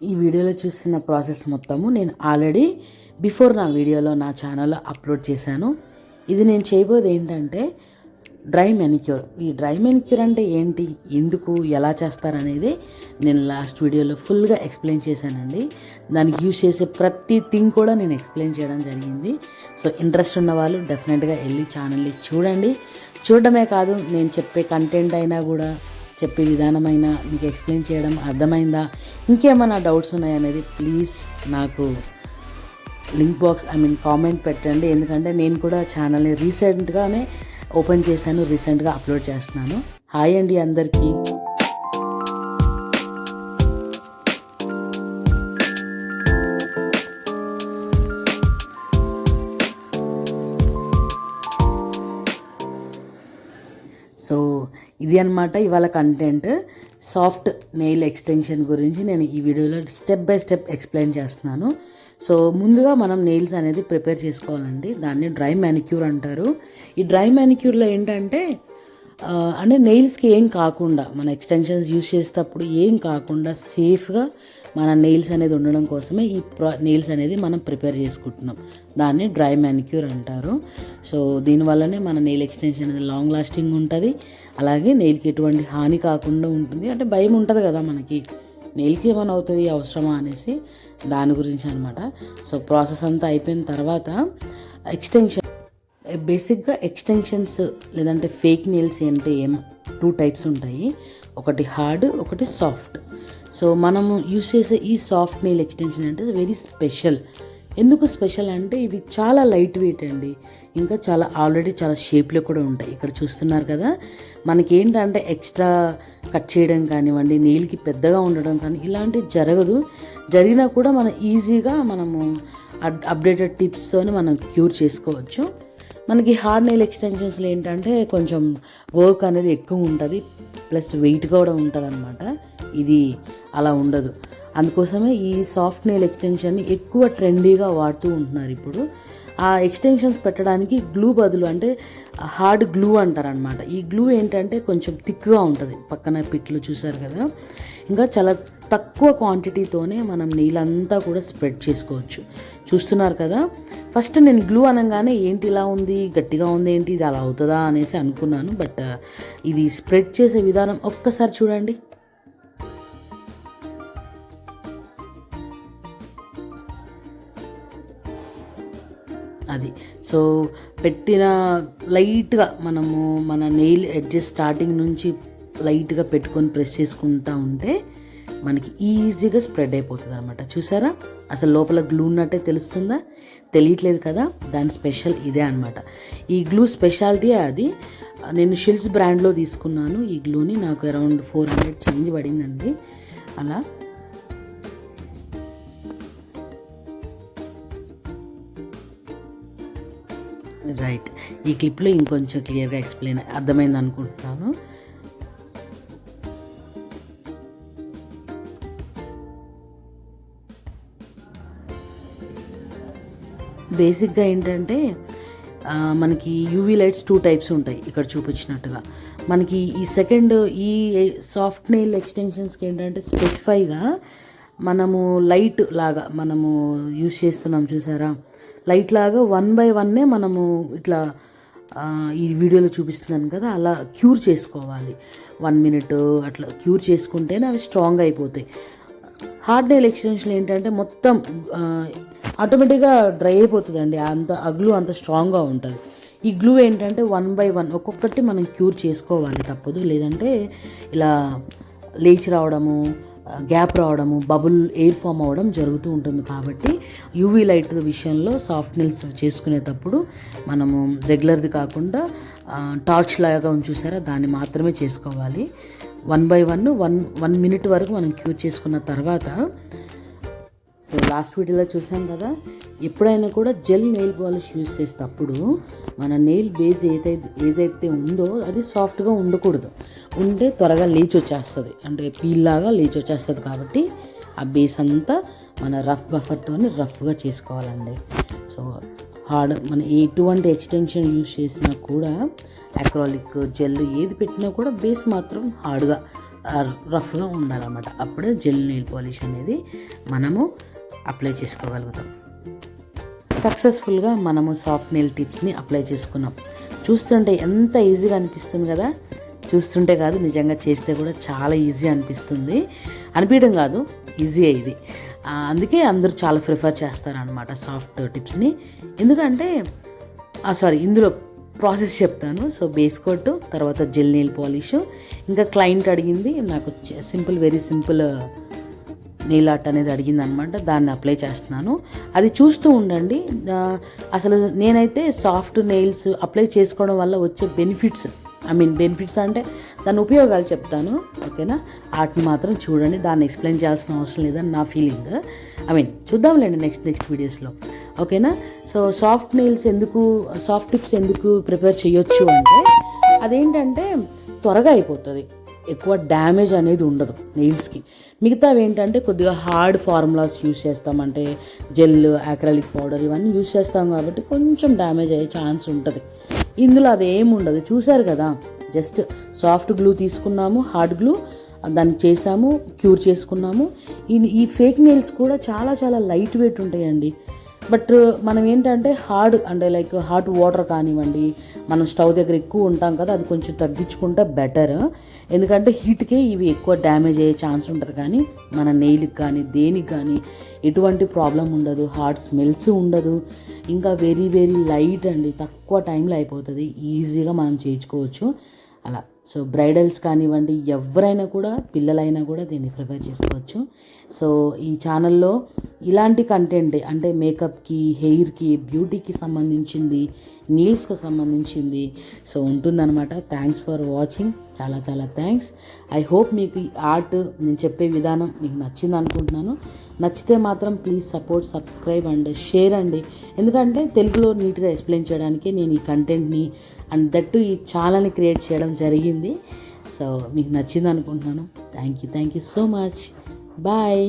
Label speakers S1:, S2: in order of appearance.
S1: ఈ వీడియోలో చూస్తున్న ప్రాసెస్ మొత్తము నేను ఆల్రెడీ బిఫోర్ నా వీడియోలో నా ఛానల్లో అప్లోడ్ చేశాను. ఇది నేను చేయబోయేది ఏంటంటే డ్రై మెనిక్యూర్. ఈ డ్రై మెనిక్యూర్ అంటే ఏంటి, ఎందుకు, ఎలా చేస్తారనేది నేను లాస్ట్ వీడియోలో ఫుల్గా ఎక్స్ప్లెయిన్ చేశానండి. దానికి యూజ్ చేసే ప్రతి థింగ్ కూడా నేను ఎక్స్ప్లెయిన్ చేయడం జరిగింది. సో ఇంట్రెస్ట్ ఉన్న వాళ్ళు డెఫినెట్గా వెళ్ళి ఛానల్ని చూడండి. చూడడమే కాదు, నేను చెప్పే కంటెంట్ అయినా కూడా, చెప్పే విధానమైనా మీకు ఎక్స్ప్లెయిన్ చేయడం అర్థమైందా, ఇంకేమైనా డౌట్స్ ఉన్నాయనేది ప్లీజ్ నాకు లింక్ బాక్స్ కామెంట్ పెట్టండి. ఎందుకంటే నేను కూడా ఛానల్ని రీసెంట్గానే ఓపెన్ చేశాను, రీసెంట్గా అప్లోడ్ చేస్తున్నాను. హాయ్ అండి అందరికీ. సో ఇది అన్నమాట ఇవాళ కంటెంట్. సాఫ్ట్ నెయిల్ ఎక్స్టెన్షన్ గురించి నేను ఈ వీడియోలో స్టెప్ బై స్టెప్ ఎక్స్ప్లెయిన్ చేస్తున్నాను. సో ముందుగా మనం నెయిల్స్ అనేది ప్రిపేర్ చేసుకోవాలండి. దాన్ని డ్రై మ్యానిక్యూర్ అంటారు. ఈ డ్రై మ్యానిక్యూర్లో ఏంటంటే అంటే నెయిల్స్కి ఏం కాకుండా, మన ఎక్స్టెన్షన్స్ యూజ్ చేసేటప్పుడు ఏం కాకుండా సేఫ్గా మన నెయిల్స్ అనేది ఉండడం కోసమే ఈ నెయిల్స్ అనేది మనం ప్రిపేర్ చేసుకుంటున్నాం. దాన్ని డ్రై మ్యానిక్యూర్ అంటారు. సో దీనివల్లనే మన నెయిల్ ఎక్స్టెన్షన్ అనేది లాంగ్ లాస్టింగ్ ఉంటుంది. అలాగే నెయిల్కి ఎటువంటి హాని కాకుండా ఉంటుంది. అంటే భయం ఉంటుంది కదా మనకి, నెయిల్కి ఏమైనా అవుతుంది అవసరమా అనేసి, దాని గురించి అనమాట. సో ప్రాసెస్ అంతా అయిపోయిన తర్వాత బేసిక్గా ఎక్స్టెన్షన్స్ లేదంటే ఫేక్ నెయిల్స్ అంటే టూ టైప్స్ ఉంటాయి. ఒకటి హార్డ్, ఒకటి సాఫ్ట్. సో మనము యూస్ చేసే ఈ సాఫ్ట్ నెయిల్ ఎక్స్టెన్షన్ అంటే వెరీ స్పెషల్. ఎందుకు స్పెషల్ అంటే ఇవి చాలా లైట్ వెయిట్ అండి. ఇంకా ఆల్రెడీ చాలా షేప్లో కూడా ఉంటాయి. ఇక్కడ చూస్తున్నారు కదా, మనకి ఏంటంటే ఎక్స్ట్రా కట్ చేయడం కానివ్వండి, నెయిల్కి పెద్దగా ఉండడం కానీ ఇలాంటివి జరగదు. జరిగినా కూడా మనం ఈజీగా మనము అప్డేటెడ్ టిప్స్తోనే మనం క్యూర్ చేసుకోవచ్చు. మనకి హార్డ్ నెయిల్ ఎక్స్టెన్షన్స్లో ఏంటంటే కొంచెం వర్క్ అనేది ఎక్కువ ఉంటుంది, ప్లస్ వెయిట్ కూడా ఉంటుంది అనమాట. ఇది అలా ఉండదు. అందుకోసమే ఈ సాఫ్ట్ నెయిల్ ఎక్స్టెన్షన్ని ఎక్కువ ట్రెండీగా వాడుతూ ఉంటున్నారు ఇప్పుడు. ఆ ఎక్స్టెన్షన్స్ పెట్టడానికి గ్లూ బదులు అంటే హార్డ్ గ్లూ అంటారనమాట. ఈ గ్లూ ఏంటంటే కొంచెం థిక్గా ఉంటుంది. పక్కన పిక్లు చూసారు కదా. ఇంకా చాలా తక్కువ క్వాంటిటీతోనే మనం నెయిల్ అంతా కూడా స్ప్రెడ్ చేసుకోవచ్చు. చూస్తున్నారు కదా. ఫస్ట్ నేను గ్లూ అనగానే ఏంటి ఇలా ఉంది, గట్టిగా ఉంది, ఏంటి ఇది అలా అవుతుందా అనేసి అనుకున్నాను. బట్ ఇది స్ప్రెడ్ చేసే విధానం ఒక్కసారి చూడండి. అది సో పెట్టిన లైట్గా మనము మన నెయిల్ ఎడ్జెస్ స్టార్టింగ్ నుంచి లైట్గా పెట్టుకొని ప్రెస్ చేసుకుంటూ ఉంటే మనకి ఈజీగా స్ప్రెడ్ అయిపోతుంది అనమాట. చూసారా, అసలు లోపల గ్లూ ఉన్నట్టే తెలుస్తుందా? తెలియట్లేదు కదా. దాని స్పెషల్ ఇదే అనమాట. ఈ గ్లూ స్పెషాలిటీ అది. నేను షిల్స్ బ్రాండ్లో తీసుకున్నాను ఈ గ్లూని. నాకు అరౌండ్ 400 చేంజ్ పడిందండి. అలా రైట్. ఈ క్లిప్లో ఇంకొంచెం క్లియర్గా ఎక్స్ప్లెయిన్ అర్థమైంది అనుకుంటున్నాను. బేసిక్గా ఏంటంటే మనకి యూవీ లైట్స్ 2 టైప్స్ ఉంటాయి ఇక్కడ చూపించినట్టుగా. మనకి ఈ సాఫ్ట్ నెయిల్ ఎక్స్టెన్షన్స్కి ఏంటంటే స్పెసిఫైగా మనము లైట్ లాగా మనము యూస్ చేస్తున్నాం చూసారా, లైట్ లాగా 1 by 1 మనము ఇట్లా ఈ వీడియోలో చూపిస్తున్నాను కదా, అలా క్యూర్ చేసుకోవాలి. 1 minute అట్లా క్యూర్ చేసుకుంటేనే అవి స్ట్రాంగ్ అయిపోతాయి. హార్డ్ నెయిల్ ఎక్స్టెన్షన్ ఏంటంటే మొత్తం ఆటోమేటిక్గా డ్రై అయిపోతుందండి. ఆ గ్లూ అంత స్ట్రాంగ్గా ఉంటుంది. ఈ గ్లూ ఏంటంటే 1 by 1 ఒక్కొక్కటి మనం క్యూర్ చేసుకోవాలి, తప్పదు. లేదంటే ఇలా లేచి రావడము, గ్యాప్ రావడము, బబుల్ ఎయిర్ ఫామ్ అవ్వడం జరుగుతూ ఉంటుంది. కాబట్టి యూవీ లైట్ విషయంలో సాఫ్ట్ నెయిల్స్ చేసుకునేటప్పుడు మనము రెగ్యులర్ది కాకుండా టార్చ్ లాగా చూసారా, దాన్ని మాత్రమే చేసుకోవాలి. 1 by 1 minute వరకు మనం క్యూర్ చేసుకున్న తర్వాత, సో లాస్ట్ వీడియోలో చూసాం కదా, ఎప్పుడైనా కూడా జెల్ నెయిల్ పాలిష్ యూజ్ చేసేటప్పుడు మన నెయిల్ బేస్ ఏదైతే ఉందో అది సాఫ్ట్గా ఉండకూడదు. ఉంటే త్వరగా లేచి వచ్చేస్తుంది, అంటే పీల్ లాగా లేచి వచ్చేస్తుంది. కాబట్టి ఆ బేస్ అంతా మన రఫ్ బఫర్తో రఫ్గా చేసుకోవాలండి. సో మన ఎటువంటి ఎక్స్టెన్షన్ యూజ్ చేసినా కూడా, అక్రాలిక్ జెల్ ఏది పెట్టినా కూడా బేస్ మాత్రం హార్డ్గా రఫ్గా ఉండాలన్నమాట. అప్పుడే జెల్ నెయిల్ పాలిష్ అనేది మనము అప్లై చేసుకోగలుగుతాం. సక్సెస్ఫుల్గా మనము సాఫ్ట్ నెయిల్ టిప్స్ని అప్లై చేసుకున్నాం. చూస్తుంటే ఎంత ఈజీగా అనిపిస్తుంది కదా, చూస్తుంటే కాదు నిజంగా చేస్తే కూడా చాలా ఈజీ అనిపిస్తుంది. అనిపించడం కాదు, ఈజీ ఇది. అందుకే అందరూ చాలా ప్రిఫర్ చేస్తారనమాట సాఫ్ట్ టిప్స్ని. ఎందుకంటే ఇందులో ప్రాసెస్ చెప్తాను. సో బేస్ కోట్, తర్వాత జెల్ నెయిల్ పాలిష్, ఇంకా క్లయింట్ అడిగింది నాకు వెరీ సింపుల్ నెయిల్ ఆర్ట్ అనేది అడిగిందనమాట. దాన్ని అప్లై చేస్తున్నాను, అది చూస్తూ ఉండండి. అసలు నేనైతే సాఫ్ట్ నెయిల్స్ అప్లై చేసుకోవడం వల్ల వచ్చే బెనిఫిట్స్ అంటే దాని ఉపయోగాలు చెప్తాను, ఓకేనా? వాటిని మాత్రం చూడండి, దాన్ని ఎక్స్ప్లెయిన్ చేయాల్సిన అవసరం లేదని నా ఫీలింగ్. చూద్దాంలేండి నెక్స్ట్ వీడియోస్లో, ఓకేనా? సో సాఫ్ట్ టిప్స్ ఎందుకు ప్రిపేర్ చేయొచ్చు అంటే అదేంటంటే త్వరగా అయిపోతుంది, ఎక్కువ డ్యామేజ్ అనేది ఉండదు నెయిల్స్కి. మిగతావి ఏంటంటే కొద్దిగా హార్డ్ ఫార్ములాస్ యూస్ చేస్తామంటే జెల్, యాక్రిలిక్ పౌడర్ ఇవన్నీ యూస్ చేస్తాం కాబట్టి కొంచెం డ్యామేజ్ అయ్యే ఛాన్స్ ఉంటుంది. ఇందులో అది ఏమి ఉండదు, చూసారు కదా, జస్ట్ సాఫ్ట్ గ్లూ తీసుకున్నాము, హార్డ్ గ్లూ దాన్ని చేసాము, క్యూర్ చేసుకున్నాము. ఈ ఫేక్ నెయిల్స్ కూడా చాలా చాలా లైట్ వెయిట్ ఉంటాయండి. బట్ మనం ఏంటంటే హాట్ వాటర్ కానివ్వండి, మనం స్టవ్ దగ్గర ఎక్కువ ఉంటాం కదా, అది కొంచెం తగ్గించుకుంటే బెటర్. ఎందుకంటే హీట్కే ఇవి ఎక్కువ డ్యామేజ్ అయ్యే ఛాన్స్ ఉంటుంది. కానీ మన నెయిల్కి కానీ దేనికి కానీ ఎటువంటి ప్రాబ్లం ఉండదు, హార్డ్ స్మెల్స్ ఉండదు, ఇంకా వెరీ వెరీ లైట్ అండి, తక్కువ టైంలో అయిపోతుంది, ఈజీగా మనం చేయించుకోవచ్చు అలా. సో బ్రైడల్స్ కానివ్వండి, ఎవరైనా కూడా, పిల్లలైనా కూడా దీన్ని ప్రిఫర్ చేసుకోవచ్చు. సో ఈ ఛానల్లో ఇలాంటి కంటెంట్ అంటే మేకప్కి, హెయిర్కి, బ్యూటీకి సంబంధించింది, నీల్స్కి సంబంధించింది సో ఉంటుందన్నమాట. థ్యాంక్స్ ఫర్ వాచింగ్, చాలా చాలా థ్యాంక్స్. ఐ హోప్ మీకు ఈ ఆర్ట్, నేను చెప్పే విధానం మీకు నచ్చింది అనుకుంటున్నాను. నచ్చితే మాత్రం please support, subscribe and share అండి. ఎందుకంటే తెలుగులో నీట్గా ఎక్స్ప్లెయిన్ చేయడానికి నేను ఈ కంటెంట్ని అండ్ దట్టు ఈ ఛానల్ని క్రియేట్ చేయడం జరిగింది. సో మీకు నచ్చింది అనుకుంటున్నాను. Thank you so much. Bye.